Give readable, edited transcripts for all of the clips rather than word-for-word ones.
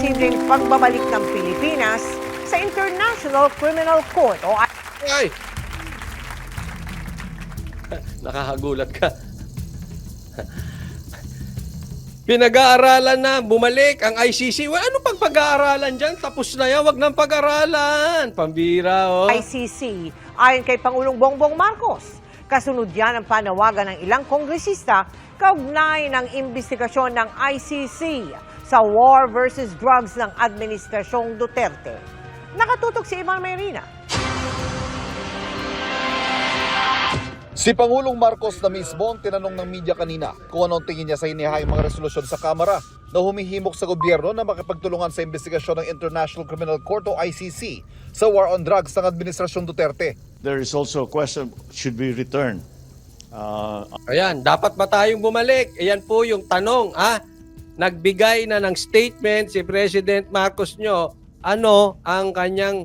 posibleng pagbabalik ng Pilipinas sa International Criminal Court o Ay! Nakakagulat ka. Pinag-aaralan na, bumalik ang ICC. Ano pang pag-aaralan dyan? Tapos na yan, wag nang pag-aaralan. Pambira, oh. ICC. Ayon kay Pangulong Bongbong Marcos, kasunod yan ang panawagan ng ilang kongresista kaugnay ng imbestigasyon ng ICC sa war versus drugs ng Administrasyong Duterte. Nakatutok si Ivan Mayrina. Si Pangulong Marcos na mismo ang tinanong ng media kanina kung anong tingin niya sa hinihayang mga resolusyon sa Kamara na humihimok sa gobyerno na makipagtulungan sa investigasyon ng International Criminal Court o ICC sa war on drugs ng Administrasyong Duterte. There is also a question, should we return? Ayan, dapat ba tayong bumalik? Ayan po yung tanong, Nagbigay na ng statement si President Marcos nyo, ano ang kanyang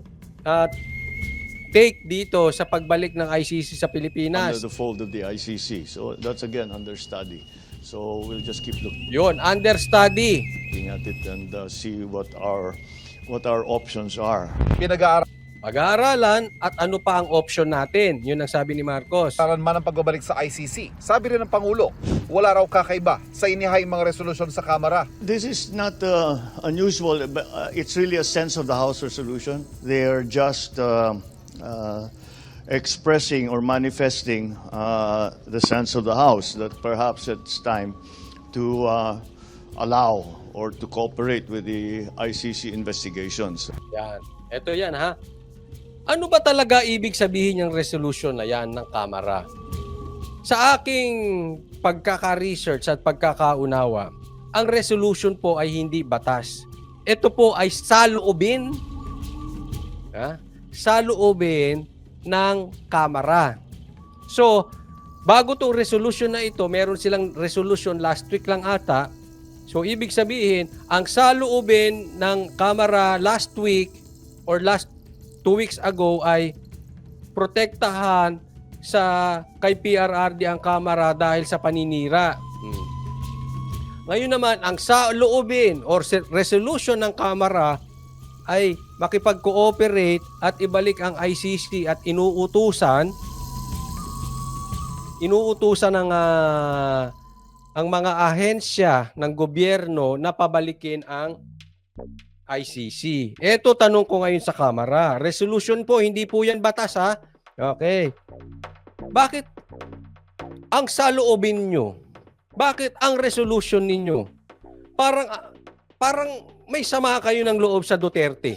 take dito sa pagbalik ng ICC sa Pilipinas. Under the fold of the ICC. So that's again under study. So we'll just keep Yun, under study. looking at it and see what our options are. Pinag-aaralan Pag-aaralan at ano pa ang option natin. Yun ang sabi ni Marcos. man ang pagbabalik sa ICC. Sabi rin ng Pangulo, wala raw kakaiba sa hinihayang mga resolusyon sa Kamara. This is not unusual, but it's really a sense of the House resolution. They are just expressing or manifesting the sense of the House that perhaps it's time to allow or to cooperate with the ICC investigations. Yan. Ito yan, ha? Ano ba talaga ibig sabihin ng resolution na yan ng Kamara? Sa aking pagkaka-research at pagkakaunawa, ang resolution po ay hindi batas. Ito po ay saloobin, saloobin ng Kamara. So, bago itong resolution na ito, meron silang resolution last week lang ata. So, ibig sabihin, ang saloobin ng Kamara last week or last 2 weeks ago ay protektahan sa kay PRRD ang Kamara dahil sa paninira. Ngayon naman, ang saloobin or resolution ng Kamara ay makipag-cooperate at ibalik ang ICC at inuutusan ng ang mga ahensya ng gobyerno na pabalikin ang ICC. Ito tanong ko ngayon sa Kamara. Resolution po, hindi po yan batas, ha? Okay. Bakit ang saloobin nyo? Bakit ang resolution ninyo? Parang may sama kayo ng loob sa Duterte.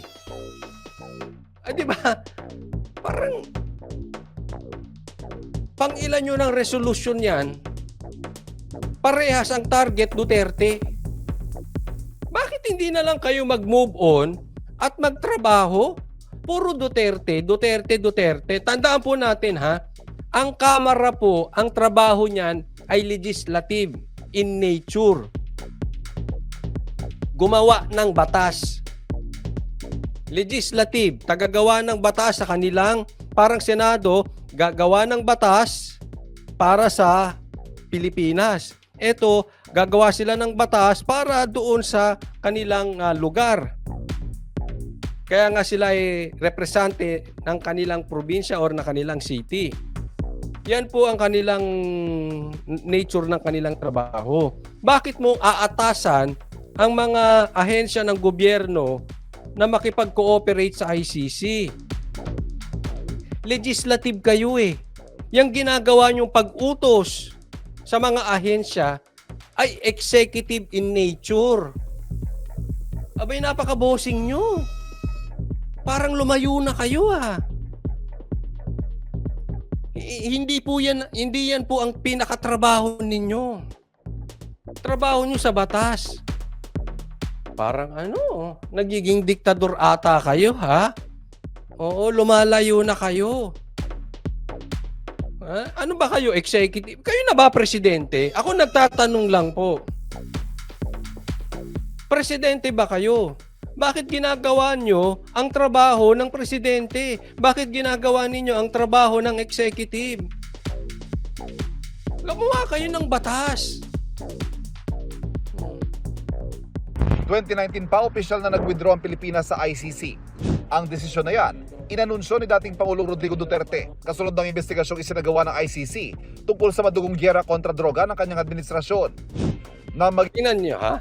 Di ba? Parang pang-ilan nyo ng resolution yan, parehas ang target Duterte. Bakit hindi na lang kayo mag-move on at magtrabaho? Puro Duterte, Duterte, Duterte. Tandaan po natin, ha? Ang Kamara po, ang trabaho niyan ay legislative in nature. Gumawa ng batas. Legislative, tagagawa ng batas sa kanilang, parang Senado, gagawa ng batas para sa Pilipinas. Ito, gagawa sila ng batas para doon sa kanilang lugar. Kaya nga sila ay represente ng kanilang probinsya or ng kanilang city. Yan po ang kanilang nature ng kanilang trabaho. Bakit mo aatasan ang mga ahensya ng gobyerno na makipag-cooperate sa ICC? Legislative kayo eh. Yang ginagawa niyong pag-utos sa mga ahensya ay executive in nature. Abay, napaka-bossing nyo. Parang lumayo na kayo, Hindi yan po ang pinakatrabaho ninyo. Trabaho nyo sa batas. Parang nagiging diktador ata kayo, ha? Oo, lumalayo na kayo. Ano ba kayo, executive? Kayo na ba presidente? Ako nagtatanong lang po. Presidente ba kayo? Bakit ginagawa nyo ang trabaho ng presidente? Bakit ginagawa ninyo ang trabaho ng executive? Gumawa kayo ng batas. 2019 pa opisyal na nag-withdraw ang Pilipinas sa ICC. Ang desisyon na yan, inanunsyo ni dating Pangulong Rodrigo Duterte kasunod ng investigasyong isinagawa ng ICC tungkol sa madugong giyera kontra droga ng kanyang administrasyon. Tingnan nyo, ha?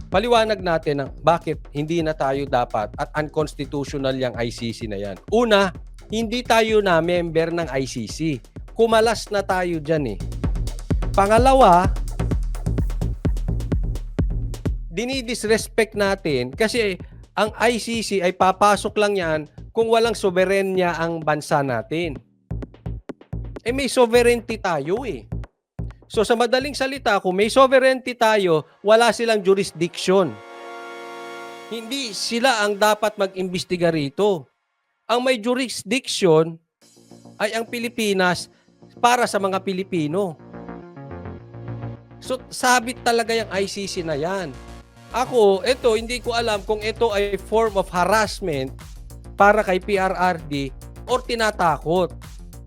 Paliwanag natin ng bakit hindi na tayo dapat at unconstitutional yung ICC na yan. Una, hindi tayo na member ng ICC. Kumalas na tayo dyan eh. Pangalawa, dinidisrespect natin kasi ang ICC ay papasok lang yan kung walang soberenya ang bansa natin. Eh may sovereignty tayo eh. So sa madaling salita, kung may sovereignty tayo, wala silang jurisdiction. Hindi sila ang dapat mag-imbestiga rito. Ang may jurisdiction ay ang Pilipinas para sa mga Pilipino. So sabit talaga yung ICC na yan. Ako, hindi ko alam kung ito ay form of harassment para kay PRRD or tinatakot.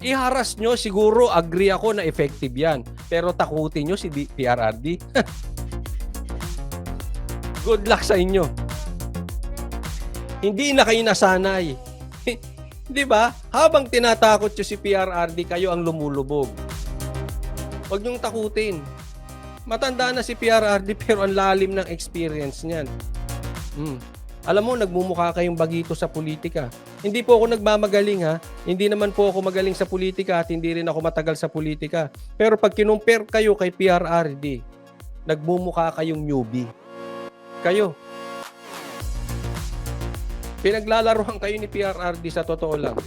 I-harass nyo, siguro agree ako na effective yan. Pero takutin nyo si PRRD. Good luck sa inyo. Hindi na kayo nasanay. Di ba? Habang tinatakot nyo si PRRD, kayo ang lumulubog. Huwag nyong takutin. Matanda na si PRRD pero ang lalim ng experience niyan. Alam mo, nagmumukha kayong bagito sa politika. Hindi po ako nagmamagaling ha. Hindi naman po ako magaling sa politika at hindi rin ako matagal sa politika. Pero pag kinumpare kayo kay PRRD, nagmumukha kayong newbie. Kayo. Pinaglalaruan kayo ni PRRD sa totoo lang.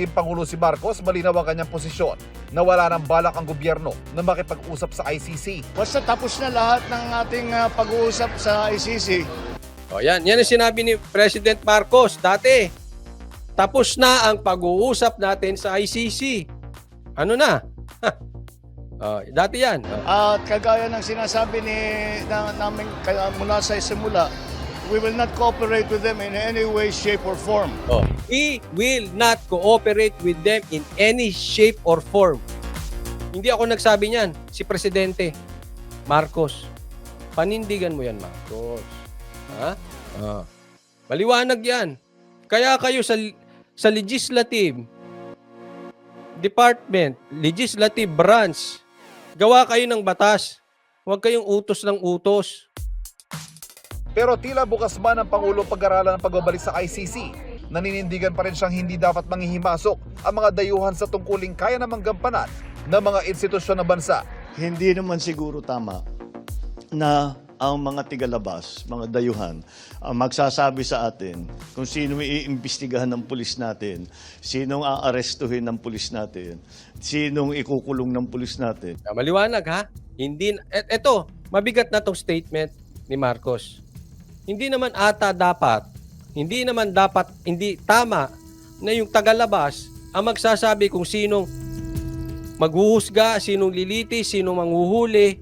Yung Pangulo si Marcos, malinaw ang kanyang posisyon na wala nang balak ang gobyerno na makipag-usap sa ICC. Basta tapos na lahat ng ating pag-uusap sa ICC. O yan ang sinabi ni President Marcos dati. Tapos na ang pag-uusap natin sa ICC. Ano na? Dati yan. At kagaya ng sinasabi namin mula sa simula, we will not cooperate with them in any way, shape, or form. We will not cooperate with them in any shape or form. Hindi ako nagsabi niyan. Si Presidente Marcos. Panindigan mo yan, Marcos. Ha? Maliwanag yan. Kaya kayo sa legislative department, legislative branch, gawa kayo ng batas. Huwag kayong utos ng utos. Pero tila bukas man ang Pangulo pag-aralan ng pagbabalik sa ICC. Naninindigan pa rin siyang hindi dapat manghihimasok ang mga dayuhan sa tungkuling kaya namang gampanan ng mga institusyon ng bansa. Hindi naman siguro tama na ang mga tigalabas, mga dayuhan, ang magsasabi sa atin kung sino iimbestigahan ng pulis natin, sinong aarestuhin ng pulis natin, sinong ikukulong ng pulis natin. Maliwanag ha? Eto, mabigat na tong statement ni Marcos. Hindi naman tama na yung tagalabas ang magsasabi kung sinong maghuhusga, sinong liliti, sinong manghuhuli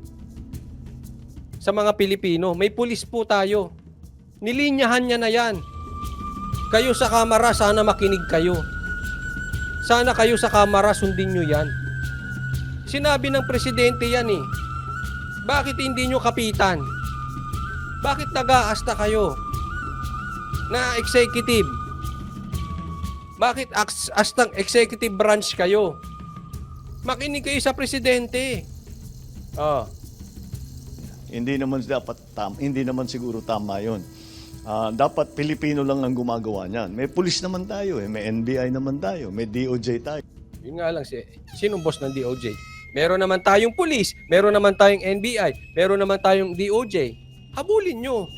sa mga Pilipino. May pulis po tayo. Nilinyahan niya na yan. Kayo sa kamera, sana makinig kayo. Sana kayo sa kamera, sundin nyo yan. Sinabi ng presidente yan eh. Bakit hindi nyo kapitan? Bakit nag-aasta kayo na executive? Bakit astang executive branch kayo? Makinig kayo sa presidente. Hindi naman siguro tama 'yon. Dapat Pilipino lang ang gumagawa niyan. May pulis naman tayo, may NBI naman tayo, may DOJ tayo. Yun nga lang, sinong boss ng DOJ? Meron naman tayong pulis, meron naman tayong NBI, meron naman tayong DOJ. Habulin nyo.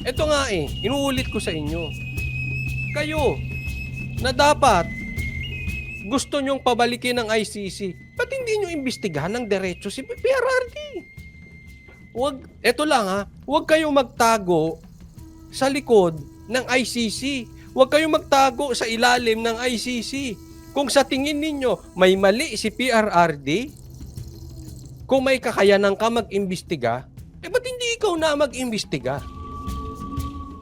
Ito nga inuulit ko sa inyo. Kayo, na dapat gusto nyong pabalikin ng ICC, ba't hindi nyo imbestigahan ng diretso si PRRD? Huwag kayong magtago sa likod ng ICC. Huwag kayong magtago sa ilalim ng ICC. Kung sa tingin ninyo may mali si PRRD, kung may kakayanan ka mag-imbestiga, ba't hindi ikaw na mag-imbestiga?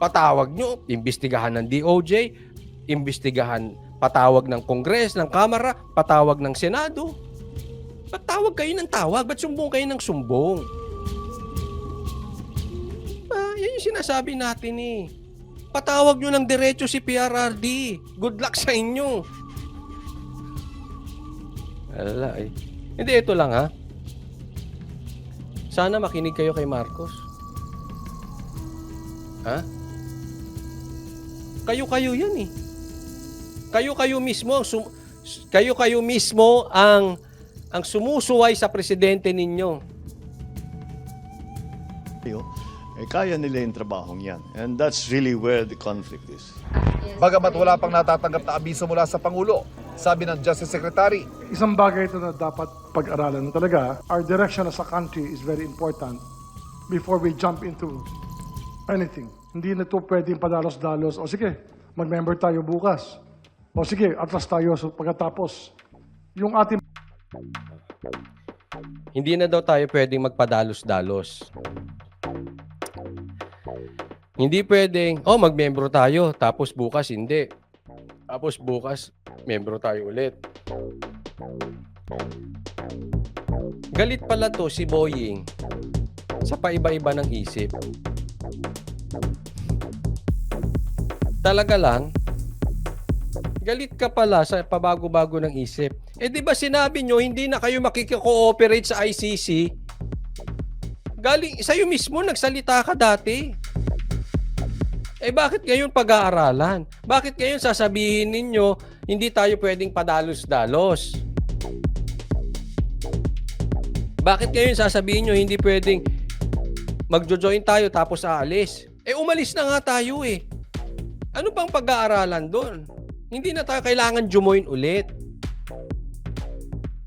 Patawag nyo, imbestigahan ng DOJ, patawag ng Kongres, ng Kamara, patawag ng Senado. Patawag kayo ng tawag, ba't sumbong kayo ng sumbong? Yan yung sinasabi natin eh. Patawag nyo ng diretso si PRRD. Good luck sa inyo. Wala eh. Hindi, ito lang ha. Sana makinig kayo kay Marcos. Ha? Kayo-kayo yan eh. Kayo-kayo mismo ang sumusuway sa presidente ninyo. Kaya nila yung trabahong yan. And that's really where the conflict is. Bagamat wala pang natatanggap na abiso mula sa Pangulo, sabi ng Justice Secretary, Isang bagay ito na dapat pag-aralan talaga. Our direction as a country is very important before we jump into anything. Hindi na ito pwedeng padalos-dalos. O sige, mag-member tayo bukas. O sige, atras tayo so pagkatapos. Yung ating Hindi na daw tayo pwedeng magpadalos-dalos. Hindi pwedeng, mag-membro tayo, tapos bukas hindi. Tapos bukas, membro tayo ulit. Galit pala to si Boying sa paiba-iba ng isip. Talaga lang, galit ka pala sa pabago-bago ng isip. Di ba sinabi nyo, hindi na kayo makikikooperate sa ICC? Galing, sa'yo mismo, nagsalita ka dati. Bakit ngayon pag-aaralan? Bakit ngayon sasabihin ninyo, hindi tayo pwedeng padalos-dalos? Bakit ngayon sasabihin nyo, hindi pwedeng magjo-join tayo tapos aalis? Umalis na nga tayo eh. Ano pang pag-aaralan doon? Hindi na tayo kailangan jumoin ulit.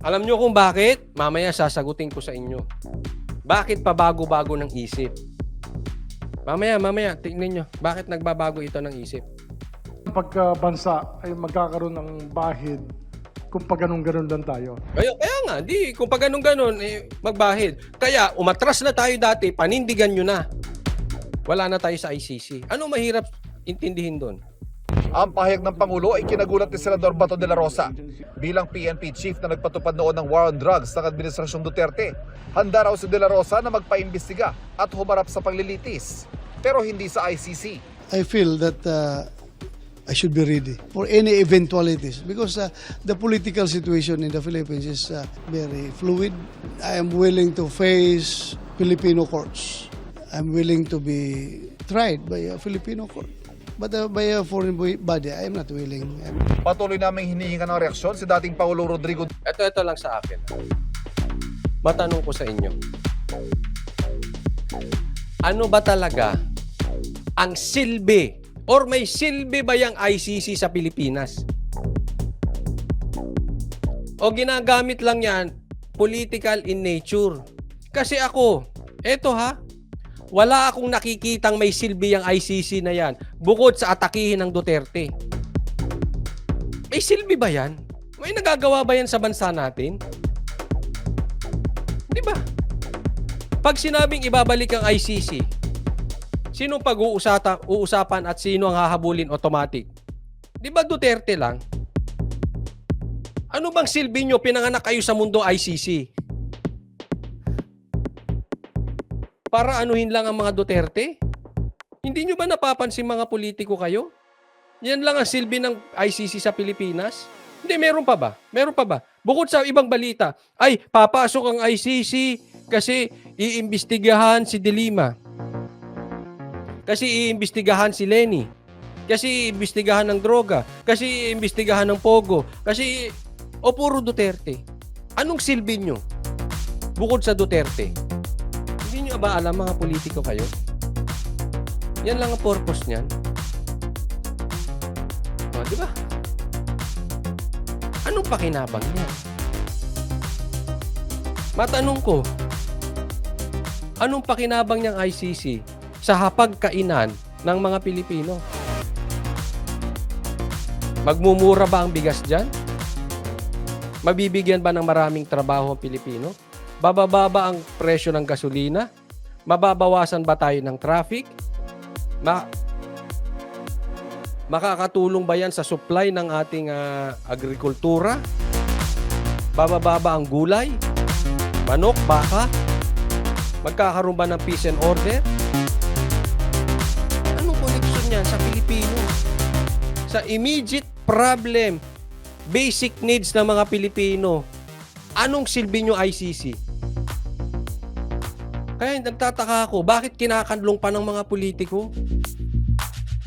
Alam nyo kung bakit? Mamaya sasagutin ko sa inyo. Bakit pa bago-bago ng isip? Mamaya, tingnan nyo. Bakit nagbabago ito ng isip? pagkabansa ay magkakaroon ng bahid kung pag ganun-ganun lang tayo. Kaya nga, kung pag ganun-ganun, magbahid. Kaya umatras na tayo dati, panindigan nyo na. Wala na tayo sa ICC. Ano mahirap intindihin doon? Ang pahayag ng Pangulo ay kinagulat ni Senador Bato de la Rosa. Bilang PNP chief na nagpatupad noon ng war on drugs ng Administrasyong Duterte, handa raw si de la Rosa na magpaimbestiga at humarap sa paglilitis. Pero hindi sa ICC. I feel that I should be ready for any eventualities because the political situation in the Philippines is very fluid. I am willing to face Filipino courts. I'm willing to be tried by a Filipino court. But by a foreign body, I am not willing. Patuloy naming hinihinga ng reaksyon si dating Pangulo Rodrigo. Ito lang sa akin. Matanong ko sa inyo. Ano ba talaga ang silbi or may silbi ba yung ICC sa Pilipinas? O ginagamit lang yan political in nature? Kasi ako, wala akong nakikitang may silbi ang ICC na yan bukod sa atakihin ng Duterte. May silbi ba yan? May nagagawa ba yan sa bansa natin? Di ba? Pag sinabing ibabalik ang ICC, sino pag-uusapan at sino ang hahabulin automatic? Di ba Duterte lang? Ano bang silbi nyo pinanganak kayo sa mundo ICC? Para anuhin lang ang mga Duterte? Hindi nyo ba napapansin mga politiko kayo? Yan lang ang silbi ng ICC sa Pilipinas? Hindi, meron pa ba? Meron pa ba? Bukod sa ibang balita, ay papasok ang ICC kasi iimbestigahan si De Lima. Kasi iimbestigahan si Lenny. Kasi iimbestigahan ng droga. Kasi iimbestigahan ng Pogo. Kasi, puro Duterte. Anong silbi nyo? Bukod sa Duterte. Hindi nyo ba alam mga politiko kayo? Yan lang ang purpose niyan. Di ba? Anong pakinabang niya? Matanong ko, anong pakinabang niyang ICC sa hapagkainan ng mga Pilipino? Magmumura ba ang bigas dyan? Mabibigyan ba ng maraming trabaho ang Pilipino? Bababa ba ang presyo ng gasolina? Mababawasan ba tayo ng traffic? Makakatulong ba yan sa supply ng ating agrikultura? Bababa ba ang gulay? Manok, baka? Magkakaroon ba ng peace and order? niyan sa Pilipino. Sa immediate problem, basic needs ng mga Pilipino. Anong silbi nyo ICC? Kaya nagtataka ako, bakit kinakanlong pa ng mga politiko?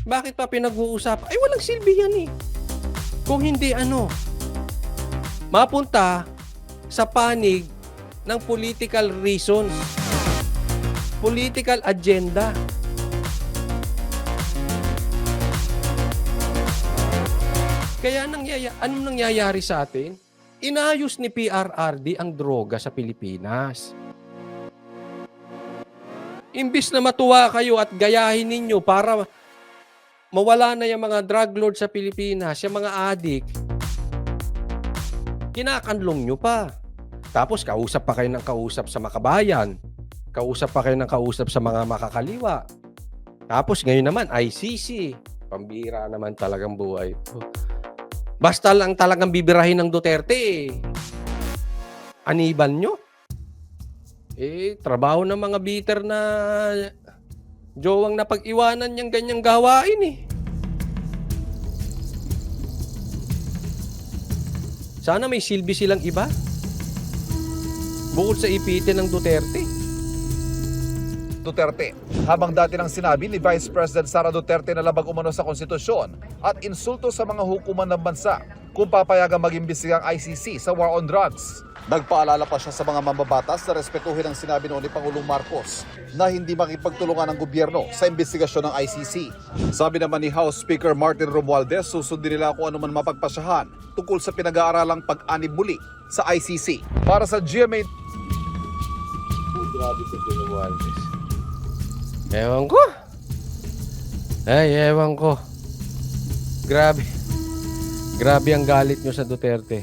Bakit pa pinag-uusap? Ay, walang silbi yan eh. Kung hindi mapunta sa panig ng political reasons, political agenda. Kaya anong nangyayari sa atin? Inayos ni PRRD ang droga sa Pilipinas. Imbis na matuwa kayo at gayahin ninyo para mawala na yung mga drug lord sa Pilipinas, yung mga addict, kinakanlong nyo pa. Tapos kausap pa kayo ng kausap sa makabayan. Kausap pa kayo ng kausap sa mga makakaliwa. Tapos ngayon naman, ICC. Pambira naman talagang buhay ito. Basta lang talagang bibirahin ng Duterte. Aniban nyo. Trabaho ng mga bitter na jowang na pag-iwanan niyang ganyang gawain eh. Sana may silbi silang iba. Bukod sa ipitin ng Duterte. Duterte. Habang dati nang sinabi ni Vice President Sara Duterte na labag umano sa konstitusyon at insulto sa mga hukuman ng bansa kung papayagang mag-imbestiga ang ICC sa war on drugs. Nagpaalala pa siya sa mga mambabatas na respetuhin ang sinabi noon ni Pangulong Marcos na hindi makipagtulungan ng gobyerno sa imbestigasyon ng ICC. Sabi naman ni House Speaker Martin Romualdez, susundin nila kung ano man mapagpasyahan tungkol sa pinag-aaralang pag-anib muli sa ICC. Para sa GMA. Grabe ko si Romualdez. Ewan ko. Ewan ko. Grabe. Grabe ang galit nyo sa Duterte.